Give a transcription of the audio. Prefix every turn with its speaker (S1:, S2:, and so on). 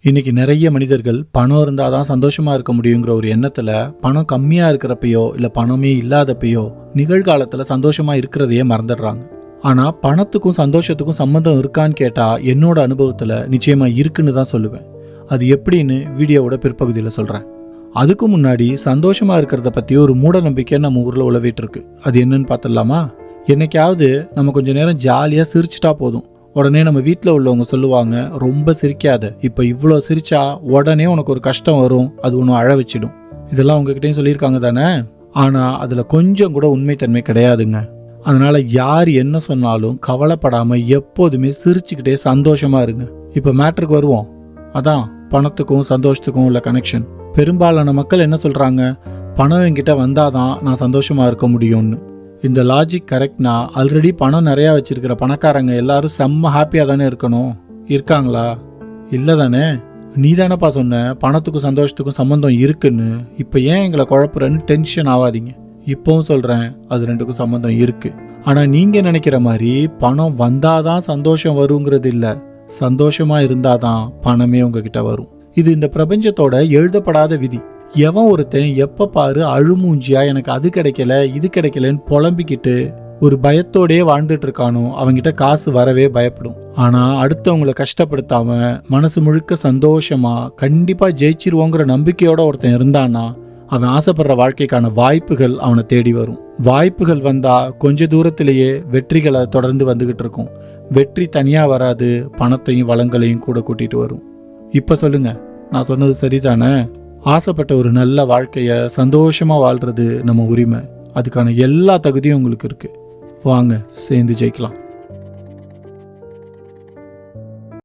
S1: இன்னைக்கு நிறைய மனிதர்கள் பணம் இருந்தால் தான் சந்தோஷமா இருக்க முடியுங்கிற ஒரு எண்ணத்துல பணம் கம்மியா இருக்கிறப்பயோ இல்லை பணமே இல்லாதப்பயோ நிகழ்காலத்துல சந்தோஷமா இருக்கிறதையே மறந்துடுறாங்க. ஆனா பணத்துக்கும் சந்தோஷத்துக்கும் சம்மந்தம் இருக்கான்னு கேட்டா என்னோட அனுபவத்துல நிச்சயமா இருக்குன்னு தான் சொல்லுவேன். அது எப்படின்னு வீடியோவோட பிற்பகுதியில் சொல்றேன். அதுக்கு முன்னாடி சந்தோஷமா இருக்கிறத பத்தி ஒரு மூட நம்பிக்கை நம்ம ஊர்ல உலவிட்டு இருக்கு. அது என்னன்னு பார்த்துடலாமா? என்னைக்காவது நம்ம கொஞ்ச நேரம் ஜாலியா சிரிச்சிட்டா போதும், உடனே நம்ம வீட்டில் உள்ளவங்க சொல்லுவாங்க, ரொம்ப சிரிக்காத, இப்போ இவ்வளோ சிரிச்சா உடனே உனக்கு ஒரு கஷ்டம் வரும், அது ஒன்று அழ வச்சிடும். இதெல்லாம் உங்ககிட்டயும் சொல்லியிருக்காங்க தானே? ஆனால் அதில் கொஞ்சம் கூட உண்மைத்தன்மை கிடையாதுங்க. அதனால யார் என்ன சொன்னாலும் கவலைப்படாம எப்போதுமே சிரிச்சுக்கிட்டே சந்தோஷமா இருங்க. இப்போ மேட்ருக்கு வருவோம். அதான் பணத்துக்கும் சந்தோஷத்துக்கும் உள்ள கனெக்ஷன். பெரும்பாலான மக்கள் என்ன சொல்றாங்க, பணம் என்கிட்ட வந்தாதான் நான் சந்தோஷமா இருக்க முடியும்னு. இந்த லாஜிக் கரெக்ட்னா ஆல்ரெடி பணம் நிறையா வச்சிருக்கிற பணக்காரங்க எல்லாரும் செம்ம ஹாப்பியாக தானே இருக்கணும்? இருக்காங்களா? இல்லை தானே? நீ தானேப்பா சொன்ன பணத்துக்கும் சந்தோஷத்துக்கும் சம்மந்தம் இருக்குன்னு. இப்போ ஏன் எங்களை குழப்புறன்னு டென்ஷன் ஆகாதீங்க. இப்போவும் சொல்கிறேன், அது ரெண்டுக்கும் சம்மந்தம் இருக்கு. ஆனால் நீங்கள் நினைக்கிற மாதிரி பணம் வந்தாதான் சந்தோஷம் வருங்கிறது இல்லை, சந்தோஷமாக இருந்தாதான் பணமே உங்ககிட்ட வரும். இது இந்த பிரபஞ்சத்தோட எழுதப்படாத விதி. எவன் ஒருத்தன் எப்ப பாரு அழுமூஞ்சியா எனக்கு அது கிடைக்கல இது கிடைக்கலன்னு புலம்பிக்கிட்டு ஒரு பயத்தோடயே வாழ்ந்துட்டு இருக்கானோ அவங்கிட்ட காசு வரவே பயப்படும். ஆனா அடுத்தவங்களை கஷ்டப்படுத்தாம மனசு முழுக்க சந்தோஷமா கண்டிப்பா ஜெயிச்சிருவோங்கிற நம்பிக்கையோட ஒருத்தன் இருந்தானா அவன் ஆசைப்படுற வாழ்க்கைக்கான வாய்ப்புகள் அவனை தேடி வரும். வாய்ப்புகள் வந்தா கொஞ்ச தூரத்திலேயே வெற்றிகளை தொடர்ந்து வந்துகிட்டு இருக்கும். வெற்றி தனியா வராது, பணத்தையும் வளங்களையும் கூட கூட்டிட்டு வரும். இப்ப சொல்லுங்க, நான் சொன்னது சரிதானே? ஆசைப்பட்ட ஒரு நல்ல வாழ்க்கையை சந்தோஷமாக வாழ்கிறது நம்ம உரிமை. அதுக்கான எல்லா தகுதியும் உங்களுக்கு இருக்குது. வாங்க சேர்ந்து ஜெயிக்கலாம்.